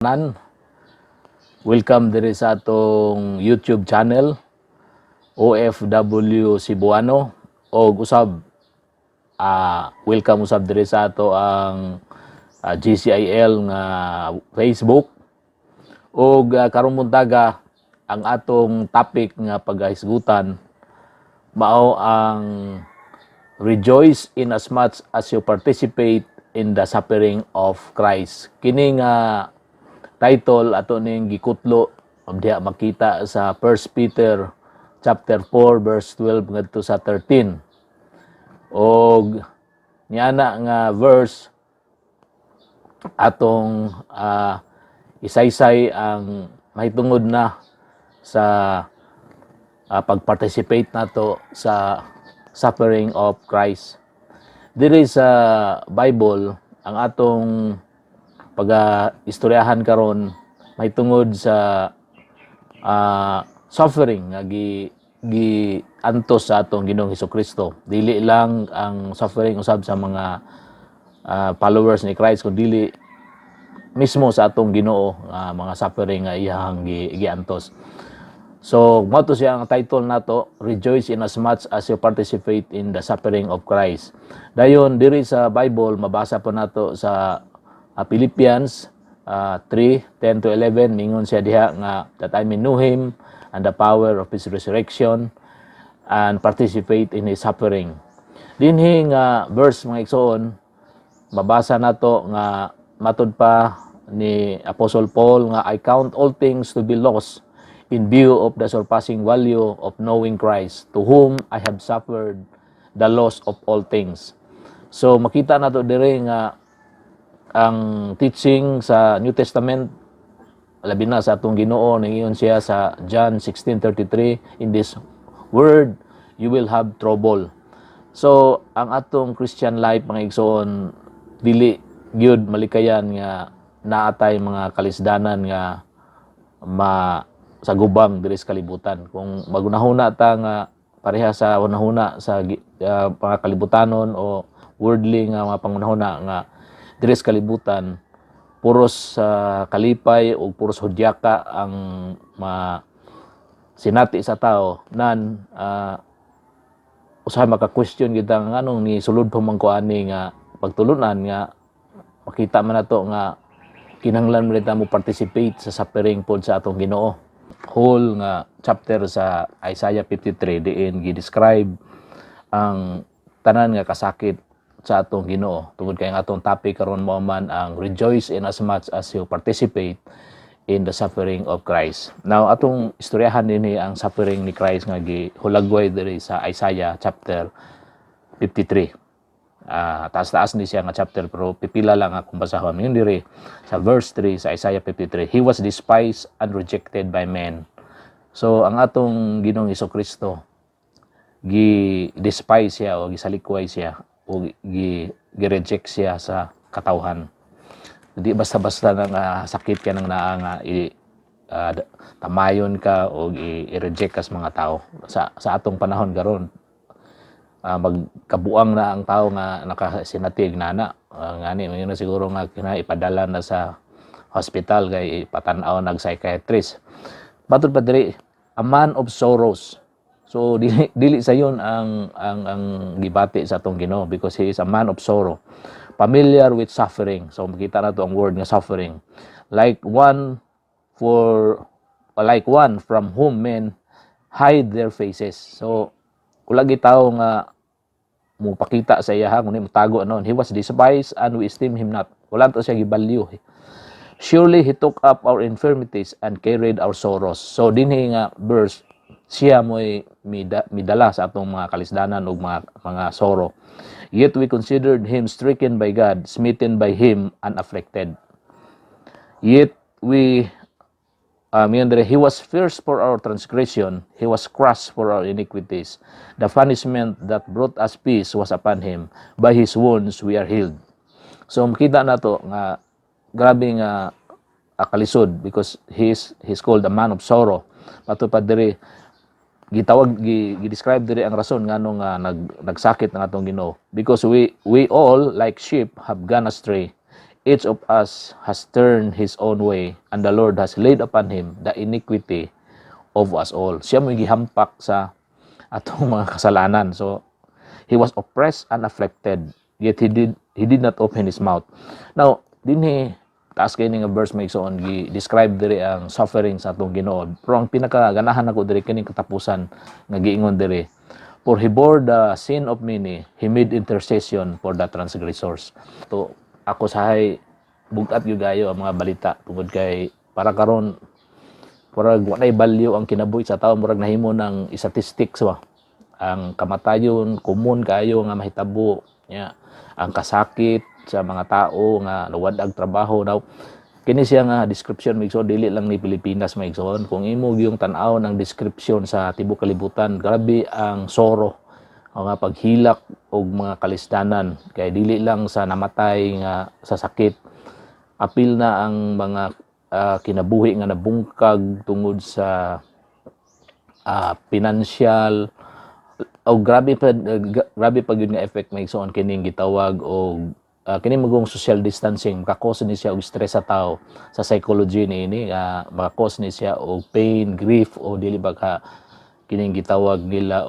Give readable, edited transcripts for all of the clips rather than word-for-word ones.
Nan, welcome diri sa atong YouTube channel OFW Cebuano o usab welcome usab diri sa ato ang GCIL nga Facebook o karong buntaga ang atong topic nga paghisgutan mao ang rejoice in as much as you participate in the suffering of Christ. Kini nga title ato ning gikutlo diha makita sa 1 Peter chapter 4 verse 12 ngadto sa 13. Og niana nga verse atong isaysay ang mahitungod na sa pag-participate nato sa suffering of Christ. Diri sa Bible ang atong pag-istoryahan karon may tungod sa suffering nga gi antos sa atong Ginoong Hesukristo. Dili lang ang suffering usab sa mga followers ni Christ kundi mismo sa atong Ginoo mga suffering nga iyang giantos. So, mao to siya ang title nato, Rejoice in as much as you participate in the suffering of Christ. Dayon diri sa Bible mabasa po nato sa Philippians 3:10 to 11 mingon siya diha nga that I may know him and the power of his resurrection and participate in his suffering. Dinhi nga verse mga igsoon mabasa nato nga matud pa ni Apostle Paul nga I count all things to be lost in view of the surpassing value of knowing Christ, to whom I have suffered the loss of all things. So makita nato diri nga ang teaching sa New Testament labi na sa atong Ginoo ningon siya sa John 16:33, in this word you will have trouble. So ang atong Christian life mga igsoon dili gyud malikayan nga naatay mga kalisdanan nga sa gubang diri sa kalibutan. Kung magunahuna ta nga pareha sa unahuna sa mga kalibutanon o worldly nga mga pangunahuna nga diri sa kalibutan, puros kalipay o puros hudyaka ang sinati sa tao nan usahay maka-question kita nga anong ni sulod pa man ko ani nga pagtulunan nga makita man nato nga kinahanglan mo participate sa suffering pod sa atong Ginoo. Whole nga chapter sa Isaiah 53 diin gi-describe ang tanan nga kasakit sa atong Ginoo. Tungod kay ang atong topic karon mao man ang rejoice in as much as you participate in the suffering of Christ. Now atong istoryahan dinhi ang suffering ni Christ nga gihulagway diri sa Isaiah chapter 53. Taas-taas ni siya nga chapter pero pipila lang akong basahon. Yun diri sa verse 3 sa Isaiah 53, He was despised and rejected by men. So ang atong Ginoong Hesukristo gi-despise siya o gisalikway siya o gi-reject siya sa katawhan. Hindi basta-basta nga sakit ka nang naa nga tamayon ka o i-reject ka sa mga tao. Sa atong panahon karon magkabuang na ang tao nga nakasinatig nana ngani yun na siguro nga ipadala na sa hospital kay ipatan-aw nag psychiatrist. Batud pa diri a man of sorrows. So dili sa yun ang gibati sa atong Ginoo because he is a man of sorrow, familiar with suffering. So makita na to ang word nga suffering, like one from whom men hide their faces. So ulagi tao nga mupakita sa iya kundi mutago anon. He was despised and we esteem him not. Wala to siya gibalyo. Surely he took up our infirmities and carried our sorrows. So dinhi nga verse siya mo'y midala sa atong mga kalisdanan ug mga sorrow. Yet we considered him stricken by God, smitten by him and afflicted. Yet he was pierced for our transgression, he was crushed for our iniquities. The punishment that brought us peace was upon him. By his wounds we are healed. So makita na to nga grabe nga kalisod because he's called a man of sorrow. Matupad diri gi-describe diri ang rason ngano nga nagsakit ng atong Ginoo because we all like sheep have gone astray. each of us has turned his own way, and the Lord has laid upon him the iniquity of us all. Siya mo gihampak sa atong mga kasalanan. So, he was oppressed and afflicted, yet he did not open his mouth. Now, dinhi taas kay nga verse may igsoon gi-describe diri ang suffering sa atong Ginoo. Pero ang pinakaganahan ako diri kining katapusan nga giingon diri, for he bore the sin of many, he made intercession for the transgressors. To ako sahay bugat gyud gayo ang mga balita tungod kay para karon murag walay value ang kinabuhi sa tawo, murag nahimo ng statistics ba. Ang kamatayon common kayo nga mahitabo nya, ang kasakit sa mga tao nga luwad ang trabaho daw. Kini siya nga description migso dili lang ni Pilipinas maigsoon. Kung imo gyung tan-aw ng description sa tibuok kalibutan, grabe ang soro o nga paghilak og mga kalisdanan kay dili lang sa namatay nga sa sakit, apil na ang mga kinabuhi nga nabungkag tungod sa financial o grabe pa gyud nga effect may igsoon kining gitawag og kini magong social distancing, makakos ni siya og stress sa tao sa psychology niini, makakos ni siya og pain, grief o dili ba ka kining gitawag nila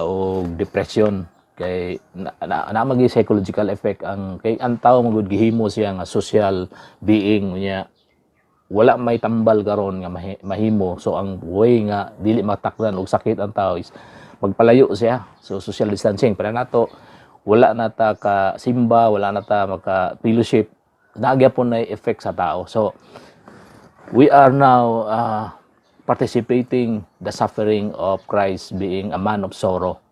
og depression. Kay na magi psychological effect ang kay ang tao magud gihimo siya nga social being niya, wala may tambal karon nga mahimo. So ang way nga dili matakdan og sakit ang tao is magpalayo siya. So social distancing para nato wala na ta ka simba, wala na ta maka fellowship, nagyapon na effect sa tao. So we are now participating the suffering of Christ being a man of sorrow.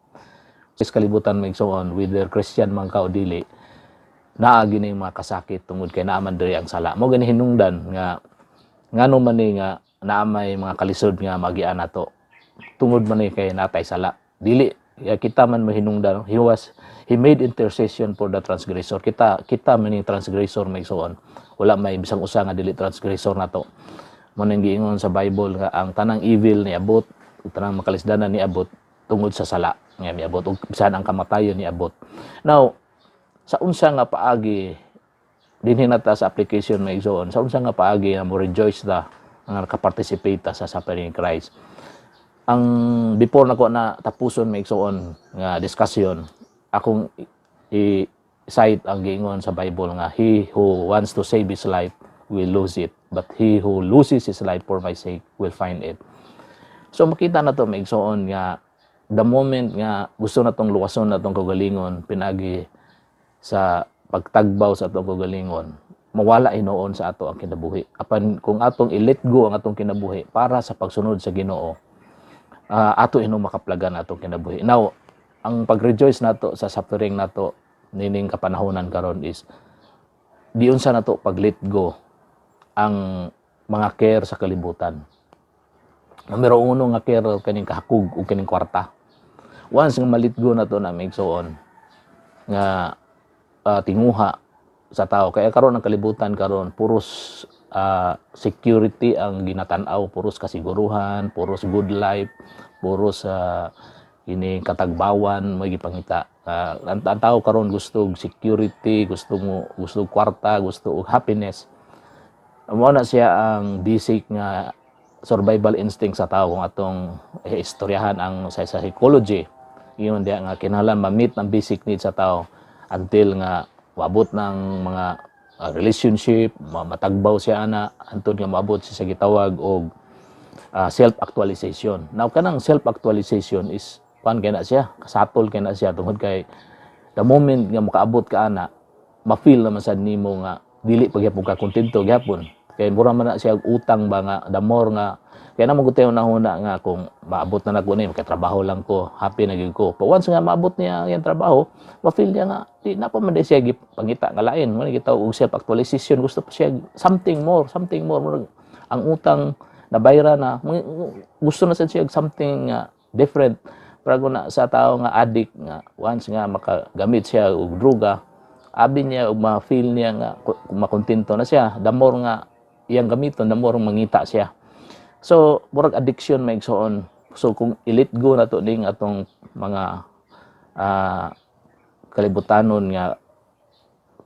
Sa kalibutan may igsoon, whether Christian man ka o dili, naa gini mga kasakit tungod kay naaman diri ang sala. Mo gani hinungdan nga ngano man ni nga naamay mga kalisod nga magian nato tungod man ni kay natay sala. Dili kita man mahinungdan, he made intercession for the transgressor. Kita man ni transgressor may igsoon. Wala may bisang usa nga dili transgressor nato. Mo ning giingon sa Bible nga ang tanang evil ni abot, tanang makalisdanan ni abot tungod sa sala nga miabot ug bisan ang kamatayon ni abot. Now, sa unsa nga paagi dinhi nata sa application may igsoon, sa unsa nga paagi nga mo rejoice ta nga naka-participate ta sa suffering ni Christ. Ang before nako na tapuson may igsoon nga discussion, akong i-cite ang giingon sa Bible nga he who wants to save his life will lose it, but he who loses his life for my sake will find it. So makita na to may igsoon nga the moment nga gusto natong luwason natong kaugalingon pinagi sa pagtagbaw sa atong kaugalingon, mawala inoon sa ato ang kinabuhi. Apan kung atong i-let go ang atong kinabuhi para sa pagsunod sa Ginoo, ato ino makaplagan atong kinabuhi. Now, ang pag-rejoice nato sa suffering nato nining kapanahonan karon is diun sa nato pag-let go ang mga care sa kalibutan. Numero uno nga care kaning kahakog o kaning kwarta. Once nga malitgo na to na may igsoon nga tinguha sa tao. Kaya karon ang kalibutan karon puros security ang ginatan-aw, puros kasiguruhan, puros good life, puros ini katagbawan mo gipangita. Ang tao karon gusto security, gusto kwarta, gusto happiness. Mo na siya ang basic nga survival instinct sa tao kung atong istoryahan ang sa psychology. Yun dia nga kinahanglan ma-meet ang basic needs sa tao until nga maabot ng mga relationship, matagbaw siya ana antud nga maabot siya sa gitawag og self-actualization. Now kanang self-actualization is kay na siya, kasatol kay na siya tungod kay the moment nga makaabot ka ana, ma-feel naman sad nimo nga dili pagyapon ka kontento gyapon. Kay mura man na siya utang ba nga the more nga kaya na magutayo na huna nga kung maabot na nako ni trabaho lang ko, happy na gyud ko. But once nga maabot niya yang trabaho, ma-feel niya nga di na pa man siya gipangita nga lain, mo gitaw og self-actualization, gusto pa siya something more. Ang utang nabayra na, gusto na siya something different. Pero na sa tao nga addict nga once nga makagamit siya og droga, abi niya og ma-feel niya nga makontento na siya, the more nga iyang gamiton, the more mangita siya. So murag addiction may igsoon. So kung i-let go na to ning atong mga kalibutanon nga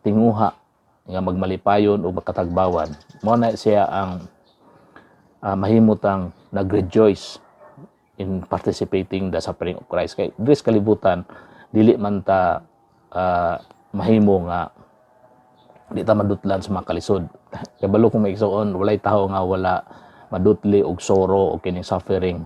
tinguha nga magmalipayon o makatagbawan. Mo na siya ang mahimot ang nag-rejoice in participating the suffering of Christ. Kay dres kalibutan dili man ta mahimo nga di ta madutlan sa mga kalisod. Kabalo kung maigsoon, walay tao nga wala madutli og sorrow o kining suffering.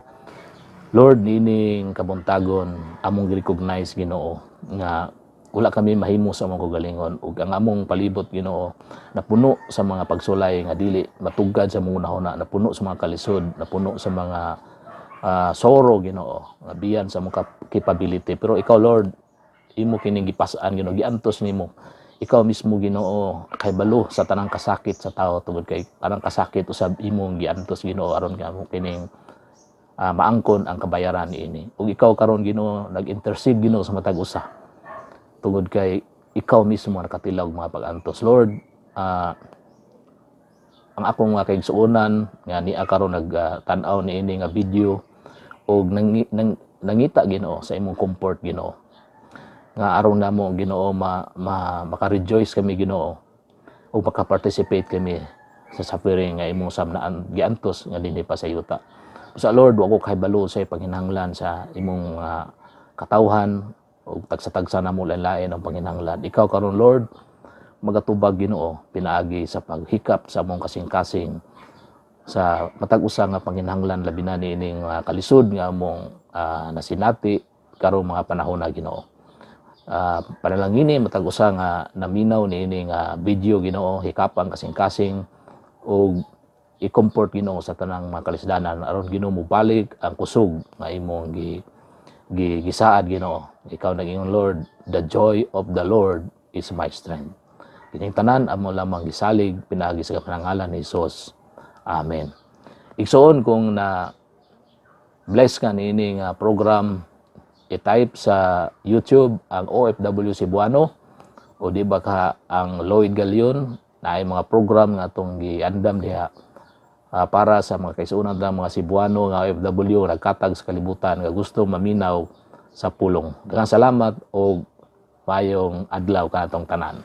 Lord, nining kabuntagon among recognize Ginoo nga wala kami mahimo sa among kagalingon ug ang among palibot Ginoo napuno sa mga pagsulay nga dili matugad sa mga unahuna, napuno sa mga kalisod, napuno sa mga sorrow Ginoo nga biyan sa among capability. Pero ikaw Lord, imo kining gipasaan Ginoo, giantos nimo. Ikaw mismo Ginoo kay balo sa tanang kasakit sa tao tungod kay tanang kasakit usab imong giantos Ginoo aron nga mo kining maangkon ang kabayaran niini. Ug ikaw karon Ginoo nag-intercede Ginoo sa matag usa. Tungod kay ikaw mismo nakatilaw mga pag-antos. Lord, ang akong mga kaigsuonan nga niya karon nagtan-aw niini nga video ug nangita Ginoo sa imong comfort Ginoo. Nga aron namo Ginoo maka-rejoice kami Ginoo o maka-participate kami sa suffering nga imong samnaan giantos nga dinhi pa sa yuta. Sa Lord, wa ko kahibalo sa panginahanglan sa imong katawhan o tagsa-tagsa na mo lain ang panginahanglan. Ikaw karon Lord, magatubag Ginoo pinaagi sa paghikap sa among kasing-kasing sa matag usa nga panginahanglan labi na niining kalisod nga among nasinati karong mga panahon na Ginoo. Panalangini matag usa nga naminaw niini nga video Ginoo hikapang kasing-kasing o i-comfort Ginoo sa tanang mga kalisdanan aron Ginoo mobalik ang kusog nga imong gisaad Ginoo. Ikaw nag-ingon Lord, the joy of the Lord is my strength. Kining tanan amo lamang gisalig pinaagi sa pangalan ni Hesus. Amen. Igsoon kung na bless ka niini nga program, i-type sa YouTube ang OFW Cebuano o di ba ka ang Lloyd Galion na ay mga program nga itong giandam diha para sa mga kaisunan ng mga Cebuano nga OFW nagkatag sa kalibutan nga gusto maminaw sa pulong. Daghang salamat o mayong adlaw kanatong tanan.